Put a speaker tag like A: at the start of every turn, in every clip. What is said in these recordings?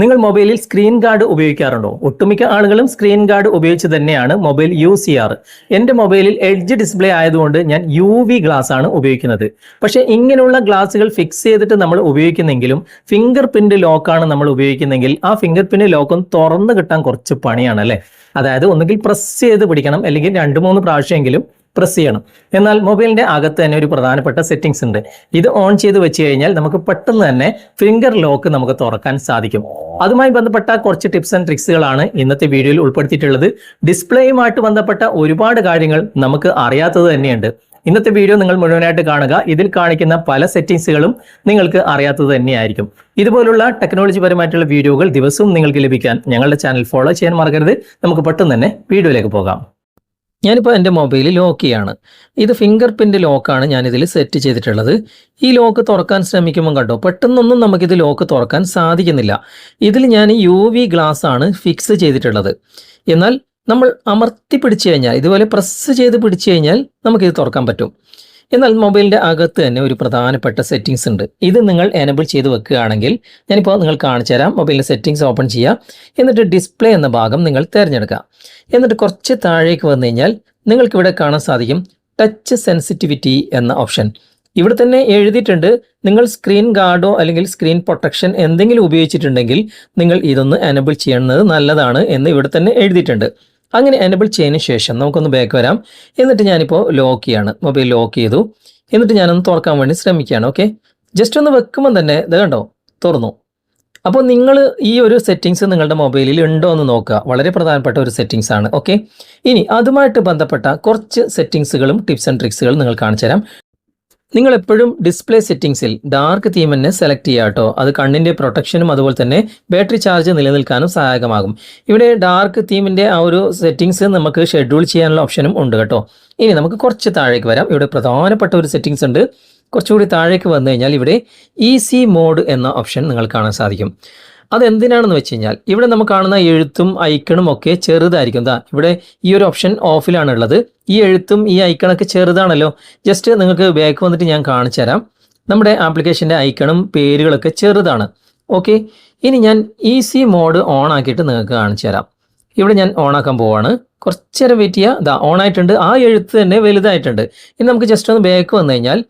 A: നിങ്ങൾ മൊബൈലിൽ screen guard ഉപയോഗിക്കാറുണ്ടോ? ഒട്ടുമിക്ക ആളുകളും സ്ക്രീൻ ഗാർഡ് ഉപയോഗിച്ച് തന്നെയാണ് മൊബൈൽ യൂസ് ചെയ്യാറ്. എൻ്റെ മൊബൈലിൽ എഡ്ജ് ഡിസ്പ്ലേ ആയതുകൊണ്ട് ഞാൻ UV ഗ്ലാസ് ആണ് ഉപയോഗിക്കുന്നത്. പക്ഷേ ഇങ്ങനെയുള്ള ഗ്ലാസുകൾ ഫിക്സ് ചെയ്തിട്ട് നമ്മൾ ഉപയോഗിക്കുന്നെങ്കിലും ഫിംഗർ പ്രിന്റ് ലോക്കാണ് നമ്മൾ ഉപയോഗിക്കുന്നെങ്കിൽ ആ ഫിംഗർ പ്രിന്റ് ലോക്ക് ഒന്ന് തുറന്നു കിട്ടാൻ കുറച്ച് പണിയാണ് അല്ലേ? അതായത് ഒന്നുകിൽ പ്രസ് ചെയ്ത് പിടിക്കണം, അല്ലെങ്കിൽ 2-3 പ്രാവശ്യമെങ്കിലും പ്രസ് ചെയ്യണം. എന്നാൽ മൊബൈലിന്റെ അകത്ത് തന്നെ ഒരു പ്രധാനപ്പെട്ട സെറ്റിംഗ്സ് ഉണ്ട്. ഇത് ഓൺ ചെയ്ത് വെച്ച് കഴിഞ്ഞാൽ നമുക്ക് പെട്ടെന്ന് തന്നെ ഫിംഗർ ലോക്ക് നമുക്ക് തുറക്കാൻ സാധിക്കും. അതുമായി ബന്ധപ്പെട്ട കുറച്ച് ടിപ്സ് ആൻഡ് ട്രിക്സുകളാണ് ഇന്നത്തെ വീഡിയോയിൽ ഉൾപ്പെടുത്തിയിട്ടുള്ളത്. ഡിസ്പ്ലേയുമായിട്ട് ബന്ധപ്പെട്ട ഒരുപാട് കാര്യങ്ങൾ നമുക്ക് അറിയാത്തത് തന്നെയുണ്ട്. ഇന്നത്തെ വീഡിയോ നിങ്ങൾ മുഴുവനായിട്ട് കാണുക. ഇതിൽ കാണിക്കുന്ന പല സെറ്റിംഗ്സുകളും നിങ്ങൾക്ക് അറിയാത്തത് തന്നെയായിരിക്കും. ഇതുപോലുള്ള ടെക്നോളജി പരമായിട്ടുള്ള വീഡിയോകൾ ദിവസവും നിങ്ങൾക്ക് ലഭിക്കാൻ ഞങ്ങളുടെ ചാനൽ ഫോളോ ചെയ്യാൻ മറക്കരുത്. നമുക്ക് പെട്ടെന്ന് തന്നെ വീഡിയോയിലേക്ക് പോകാം. ഞാനിപ്പോൾ എൻ്റെ മൊബൈൽ ലോക്ക് ചെയ്യാണ്. ഇത് ഫിംഗർ പ്രിൻ്റ് ലോക്കാണ് ഞാനിതിൽ സെറ്റ് ചെയ്തിട്ടുള്ളത്. ഈ ലോക്ക് തുറക്കാൻ ശ്രമിക്കുമ്പോൾ കണ്ടോ, പെട്ടെന്നൊന്നും നമുക്കിത് ലോക്ക് തുറക്കാൻ സാധിക്കുന്നില്ല. ഇതിൽ ഞാൻ UV ഗ്ലാസ് ആണ് ഫിക്സ് ചെയ്തിട്ടുള്ളത്. എന്നാൽ നമ്മൾ അമർത്തി പിടിച്ചു കഴിഞ്ഞാൽ, ഇതുപോലെ പ്രസ് ചെയ്ത് പിടിച്ചു കഴിഞ്ഞാൽ നമുക്കിത് തുറക്കാൻ പറ്റും. എന്നാൽ മൊബൈലിൻ്റെ അകത്ത് തന്നെ ഒരു പ്രധാനപ്പെട്ട സെറ്റിംഗ്സ് ഉണ്ട്. ഇത് നിങ്ങൾ എനേബിൾ ചെയ്ത് വെക്കുകയാണെങ്കിൽ, ഞാനിപ്പോൾ നിങ്ങൾ കാണിച്ചു തരാം. മൊബൈലിൻ്റെ സെറ്റിംഗ്സ് ഓപ്പൺ ചെയ്യുക, എന്നിട്ട് ഡിസ്പ്ലേ എന്ന ഭാഗം നിങ്ങൾ തിരഞ്ഞെടുക്കുക. എന്നിട്ട് കുറച്ച് താഴേക്ക് വന്നു കഴിഞ്ഞാൽ നിങ്ങൾക്കിവിടെ കാണാൻ സാധിക്കും ടച്ച് സെൻസിറ്റിവിറ്റി എന്ന ഓപ്ഷൻ. ഇവിടെ തന്നെ എഴുതിയിട്ടുണ്ട്, നിങ്ങൾ സ്ക്രീൻ ഗാർഡോ അല്ലെങ്കിൽ സ്ക്രീൻ പ്രൊട്ടക്ഷൻ എന്തെങ്കിലും ഉപയോഗിച്ചിട്ടുണ്ടെങ്കിൽ നിങ്ങൾ ഇതൊന്ന് എനേബിൾ ചെയ്യുന്നത് നല്ലതാണ് എന്ന് ഇവിടെ തന്നെ എഴുതിയിട്ടുണ്ട്. അങ്ങനെ എനേബിൾ ചെയ്തതിന് ശേഷം നമുക്കൊന്ന് ബാക്ക് വരാം. എന്നിട്ട് ഞാനിപ്പോൾ ലോക്ക് ചെയ്യാണ്, മൊബൈൽ ലോക്ക് ചെയ്തു. എന്നിട്ട് ഞാനൊന്ന് തുറക്കാൻ വേണ്ടി ശ്രമിക്കുകയാണ്. ഓക്കെ, ജസ്റ്റ് ഒന്ന് വെക്കുമ്പോൾ തന്നെ ഇത് കണ്ടോ, തുറന്നു. അപ്പോൾ നിങ്ങൾ ഈ ഒരു സെറ്റിങ്സ് നിങ്ങളുടെ മൊബൈലിൽ ഉണ്ടോ എന്ന് നോക്കുക. വളരെ പ്രധാനപ്പെട്ട ഒരു സെറ്റിങ്സ് ആണ്. ഓക്കെ, ഇനി അതുമായിട്ട് ബന്ധപ്പെട്ട കുറച്ച് സെറ്റിങ്സുകളും ടിപ്സ് ആൻഡ് ട്രിക്സുകളും നിങ്ങൾ കാണിച്ചു തരാം. നിങ്ങൾ എപ്പോഴും ഡിസ്പ്ലേ സെറ്റിംഗ്സിൽ ഡാർക്ക് തീം തന്നെ സെലക്ട് ചെയ്യുക കേട്ടോ. അത് കണ്ണിൻ്റെ പ്രൊട്ടക്ഷനും അതുപോലെ തന്നെ ബാറ്ററി ചാർജ് നിലനിൽക്കാനും സഹായകമാകും. ഇവിടെ ഡാർക്ക് തീമിൻ്റെ ആ ഒരു സെറ്റിംഗ്സ് നമുക്ക് ഷെഡ്യൂൾ ചെയ്യാനുള്ള ഓപ്ഷനും ഉണ്ട് കേട്ടോ. ഇനി നമുക്ക് കുറച്ച് താഴേക്ക് വരാം. ഇവിടെ പ്രധാനപ്പെട്ട ഒരു സെറ്റിംഗ്സ് ഉണ്ട്. കുറച്ചുകൂടി താഴേക്ക് വന്നു കഴിഞ്ഞാൽ ഇവിടെ ഈസി മോഡ് എന്ന ഓപ്ഷൻ നിങ്ങൾ കാണാൻ സാധിക്കും. അതെന്തിനാണെന്ന് വെച്ച് കഴിഞ്ഞാൽ, ഇവിടെ നമുക്ക് കാണുന്ന എഴുത്തും ഐക്കണും ഒക്കെ ചെറുതായിരിക്കും. ഇവിടെ ഈ ഒരു ഓപ്ഷൻ ഓഫിലാണുള്ളത്. ഈ എഴുത്തും ഈ ഐക്കണൊക്കെ ചെറുതാണല്ലോ. ജസ്റ്റ് നിങ്ങൾക്ക് ബാക്ക് വന്നിട്ട് ഞാൻ കാണിച്ചു തരാം. നമ്മുടെ ആപ്ലിക്കേഷൻ്റെ ഐക്കണും പേരുകളൊക്കെ ചെറുതാണ്. ഓക്കെ, ഇനി ഞാൻ ഈസി മോഡ് ഓൺ ആക്കിയിട്ട് നിങ്ങൾക്ക് കാണിച്ചു തരാം. ഇവിടെ ഞാൻ ഓൺ ആക്കാൻ പോവാണ്. കുറച്ചേരം വെയിറ്റ് ചെയ്യുക. ഓൺ ആയിട്ടുണ്ട്. ആ എഴുത്ത് തന്നെ വലുതായിട്ടുണ്ട്. ഇനി നമുക്ക് ജസ്റ്റ് ഒന്ന് ബാക്ക് വന്നു കഴിഞ്ഞാൽ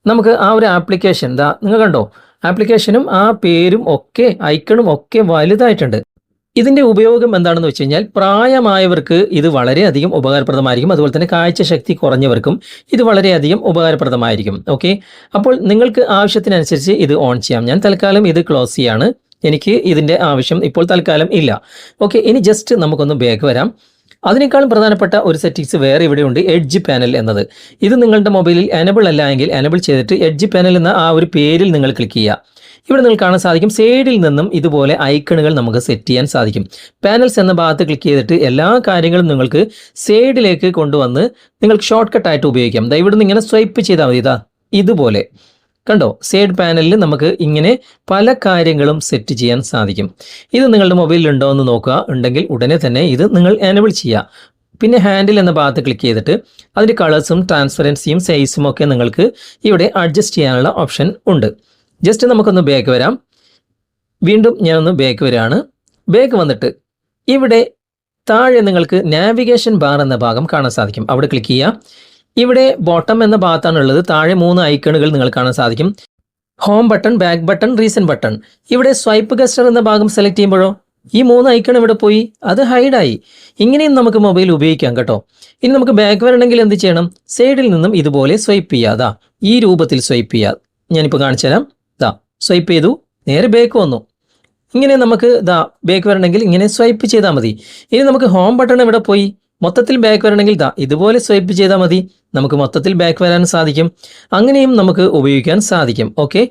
A: നമുക്ക് ആ ഒരു ആപ്ലിക്കേഷൻ നിങ്ങൾ കണ്ടോ, ആപ്ലിക്കേഷനും ആ പേരും ഒക്കെ ഐക്കണും ഒക്കെ വലുതായിട്ടുണ്ട്. ഇതിൻ്റെ ഉപയോഗം എന്താണെന്ന് വെച്ച് കഴിഞ്ഞാൽ, പ്രായമായവർക്ക് ഇത് വളരെയധികം ഉപകാരപ്രദമായിരിക്കും. അതുപോലെ തന്നെ കാഴ്ചശക്തി കുറഞ്ഞവർക്കും ഇത് വളരെയധികം ഉപകാരപ്രദമായിരിക്കും. ഓക്കെ, അപ്പോൾ നിങ്ങൾക്ക് ആവശ്യത്തിനനുസരിച്ച് ഇത് ഓൺ ചെയ്യാം. ഞാൻ തൽക്കാലം ഇത് ക്ലോസ് ചെയ്യാണ്. എനിക്ക് ഇതിൻ്റെ ആവശ്യം ഇപ്പോൾ തൽക്കാലം ഇല്ല. ഓക്കെ, ഇനി ജസ്റ്റ് നമുക്കൊന്ന് ബാക്ക് വരാം. അതിനേക്കാളും പ്രധാനപ്പെട്ട ഒരു സെറ്റിംഗ്സ് വേറെ ഇവിടെയുണ്ട്, എഡ്ജ് പാനൽ എന്നത്. ഇത് നിങ്ങളുടെ മൊബൈലിൽ എനേബിൾ അല്ല എങ്കിൽ എനേബിൾ ചെയ്തിട്ട് എഡ്ജ് പാനൽ എന്ന ആ ഒരു പേരിൽ നിങ്ങൾ ക്ലിക്ക് ചെയ്യുക. ഇവിടെ നിങ്ങൾ കാണാൻ സാധിക്കും സൈഡിൽ നിന്നും ഇതുപോലെ ഐക്കണുകൾ നമുക്ക് സെറ്റ് ചെയ്യാൻ സാധിക്കും. പാനൽസ് എന്ന ഭാഗത്ത് ക്ലിക്ക് ചെയ്തിട്ട് എല്ലാ കാര്യങ്ങളും നിങ്ങൾക്ക് സൈഡിലേക്ക് കൊണ്ടുവന്ന് നിങ്ങൾക്ക് ഷോർട്ട് കട്ടായിട്ട് ഉപയോഗിക്കാം. ഇവിടെ നിന്ന് ഇങ്ങനെ സ്വൈപ്പ് ചെയ്താൽ മതി. ഇതുപോലെ കണ്ടോ, സൈഡ് പാനലിൽ നമുക്ക് ഇങ്ങനെ പല കാര്യങ്ങളും സെറ്റ് ചെയ്യാൻ സാധിക്കും. ഇത് നിങ്ങളുടെ മൊബൈലിൽ ഉണ്ടോ എന്ന് നോക്കുക. ഉണ്ടെങ്കിൽ ഉടനെ തന്നെ ഇത് നിങ്ങൾ എനേബിൾ ചെയ്യുക. പിന്നെ ഹാൻഡിൽ എന്ന ഭാഗത്ത് ക്ലിക്ക് ചെയ്തിട്ട് അതിൻ്റെ കളേഴ്സും ട്രാൻസ്പെറൻസിയും സൈസും ഒക്കെ നിങ്ങൾക്ക് ഇവിടെ അഡ്ജസ്റ്റ് ചെയ്യാനുള്ള ഓപ്ഷൻ ഉണ്ട്. ജസ്റ്റ് നമുക്കൊന്ന് ബാക്ക് വരാം. വീണ്ടും ഞാനൊന്ന് ബാക്ക് വരികയാണ്. ബാക്ക് വന്നിട്ട് ഇവിടെ താഴെ നിങ്ങൾക്ക് നാവിഗേഷൻ ബാർ എന്ന ഭാഗം കാണാൻ സാധിക്കും. അവിടെ ക്ലിക്ക് ചെയ്യുക. ഇവിടെ ബോട്ടം എന്ന ഭാഗത്താണുള്ളത്. താഴെ 3 ഐക്കണുകൾ നിങ്ങൾ കാണാൻ സാധിക്കും. Home button, back button, recent button. ഇവിടെ സ്വൈപ്പ് ഗസ്റ്റർ എന്ന ഭാഗം സെലക്ട് ചെയ്യുമ്പോഴോ ഈ 3 ഐക്കൺ ഇവിടെ പോയി, അത് ഹൈഡായി. ഇങ്ങനെയും നമുക്ക് മൊബൈൽ ഉപയോഗിക്കാം കേട്ടോ. ഇനി നമുക്ക് ബാക്ക് വരണമെങ്കിൽ എന്ത് ചെയ്യണം? സൈഡിൽ നിന്നും ഇതുപോലെ സ്വൈപ്പ് ചെയ്യുക. ഈ രൂപത്തിൽ സ്വൈപ്പ് ചെയ്യുക. ഞാനിപ്പോൾ കാണിച്ചു തരാം. സ്വൈപ്പ് ചെയ്തു, നേരെ ബാക്ക് വന്നു. ഇങ്ങനെ നമുക്ക് ബാക്ക് വരണമെങ്കിൽ ഇങ്ങനെ സ്വൈപ്പ് ചെയ്താൽ മതി. ഇനി നമുക്ക് ഹോം ബട്ടൺ ഇവിടെ പോയി, മൊത്തത്തിൽ ബാക്ക് വരണമെങ്കിൽ ഇതുപോലെ സ്വൈപ്പ് ചെയ്താൽ മതി. നമുക്ക് മൊത്തത്തിൽ ബാക്ക് വരാൻ സാധിക്കും. അങ്ങനെയും നമുക്ക് ഉപയോഗിക്കാൻ സാധിക്കും. ഓക്കെ,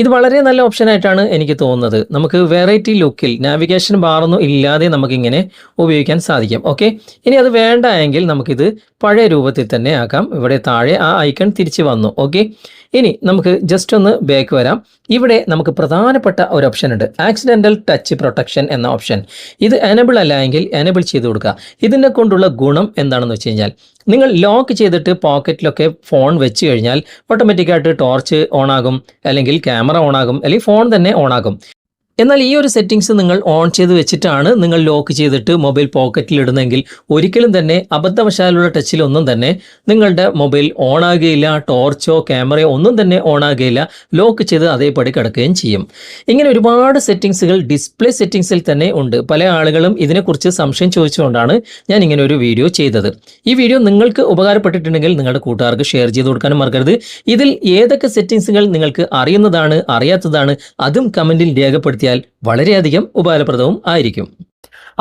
A: ഇത് വളരെ നല്ല ഓപ്ഷനായിട്ടാണ് എനിക്ക് തോന്നുന്നത്. നമുക്ക് വെറൈറ്റി ലുക്കിൽ നാവിഗേഷൻ ബാറൊന്നും ഇല്ലാതെ നമുക്കിങ്ങനെ ഉപയോഗിക്കാൻ സാധിക്കും. ഓക്കെ, ഇനി അത് വേണ്ട എങ്കിൽ നമുക്കിത് പഴയ രൂപത്തിൽ തന്നെ ആക്കാം. ഇവിടെ താഴെ ആ ഐക്കൺ തിരിച്ച് വന്നു. ഓക്കെ, ഇനി നമുക്ക് ജസ്റ്റ് ഒന്ന് ബാക്ക് വരാം. ഇവിടെ നമുക്ക് പ്രധാനപ്പെട്ട ഒരു ഓപ്ഷൻ ഉണ്ട്, ആക്സിഡൻ്റൽ ടച്ച് പ്രൊട്ടക്ഷൻ എന്ന ഓപ്ഷൻ. ഇത് എനേബിൾ അല്ല എങ്കിൽ എനേബിൾ ചെയ്ത് കൊടുക്കുക. ഇതിനെ കൊണ്ടുള്ള ഗുണം എന്താണെന്ന് വെച്ച് കഴിഞ്ഞാൽ, നിങ്ങൾ ലോക്ക് ചെയ്തിട്ട് പോക്കറ്റിലൊക്കെ ഫോൺ വെച്ച് കഴിഞ്ഞാൽ ഓട്ടോമാറ്റിക്കായിട്ട് ടോർച്ച് ഓണാകും, അല്ലെങ്കിൽ ക്യാമറ ഓണാകും, അല്ലെങ്കിൽ ഫോൺ തന്നെ ഓണാകും. എന്നാൽ ഈ ഒരു സെറ്റിംഗ്സ് നിങ്ങൾ ഓൺ ചെയ്ത് വെച്ചിട്ടാണ് നിങ്ങൾ ലോക്ക് ചെയ്തിട്ട് മൊബൈൽ പോക്കറ്റിൽ ഇടുന്നതെങ്കിൽ ഒരിക്കലും തന്നെ അബദ്ധവശാലുള്ള ടച്ചിലൊന്നും തന്നെ നിങ്ങളുടെ മൊബൈൽ ഓൺ ആകുകയില്ല, ടോർച്ചോ ക്യാമറയോ ഒന്നും തന്നെ ഓൺ ആകുകയില്ല, ലോക്ക് ചെയ്ത് അതേപടി കിടക്കുകയും ചെയ്യും. ഇങ്ങനെ ഒരുപാട് സെറ്റിംഗ്സുകൾ ഡിസ്പ്ലേ സെറ്റിംഗ്സിൽ തന്നെ ഉണ്ട്. പല ആളുകളും ഇതിനെക്കുറിച്ച് സംശയം ചോദിച്ചുകൊണ്ടാണ് ഞാൻ ഇങ്ങനെ ഒരു വീഡിയോ ചെയ്തത്. ഈ വീഡിയോ നിങ്ങൾക്ക് ഉപകാരപ്പെട്ടിട്ടുണ്ടെങ്കിൽ നിങ്ങളുടെ കൂട്ടുകാർക്ക് ഷെയർ ചെയ്ത് കൊടുക്കാനും മറക്കരുത്. ഇതിൽ ഏതൊക്കെ സെറ്റിംഗ്സുകൾ നിങ്ങൾക്ക് അറിയുന്നതാണ്, അറിയാത്തതാണ്, അതും കമൻറ്റിൽ രേഖപ്പെടുത്തിയാൽ വളരെയധികം ഉപകാരപ്രദവും ആയിരിക്കും.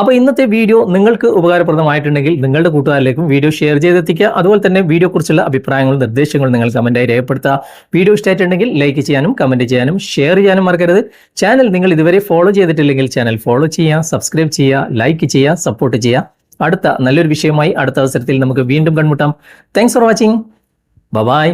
A: അപ്പോൾ ഇന്നത്തെ വീഡിയോ നിങ്ങൾക്ക് ഉപകാരപ്രദമായിട്ടുണ്ടെങ്കിൽ നിങ്ങളുടെ കൂട്ടുകാരിലേക്കും വീഡിയോ ഷെയർ ചെയ്തെത്തിക്കുക. അതുപോലെ തന്നെ വീഡിയോ കുറിച്ചുള്ള അഭിപ്രായങ്ങളും നിർദ്ദേശങ്ങളും നിങ്ങൾ കമൻറ്റായി രേഖപ്പെടുത്തുക. വീഡിയോ ഇഷ്ടമായിട്ടുണ്ടെങ്കിൽ ലൈക്ക് ചെയ്യാനും കമൻറ്റ് ചെയ്യാനും ഷെയർ ചെയ്യാനും മറക്കരുത്. ചാനൽ നിങ്ങൾ ഇതുവരെ ഫോളോ ചെയ്തിട്ടില്ലെങ്കിൽ ചാനൽ ഫോളോ ചെയ്യുക, സബ്സ്ക്രൈബ് ചെയ്യുക, ലൈക്ക് ചെയ്യുക, സപ്പോർട്ട് ചെയ്യുക. അടുത്ത നല്ലൊരു വിഷയമായി അടുത്ത അവസരത്തിൽ നമുക്ക് വീണ്ടും കണ്ടുമുട്ടാം. Thanks for watching. ബൈ.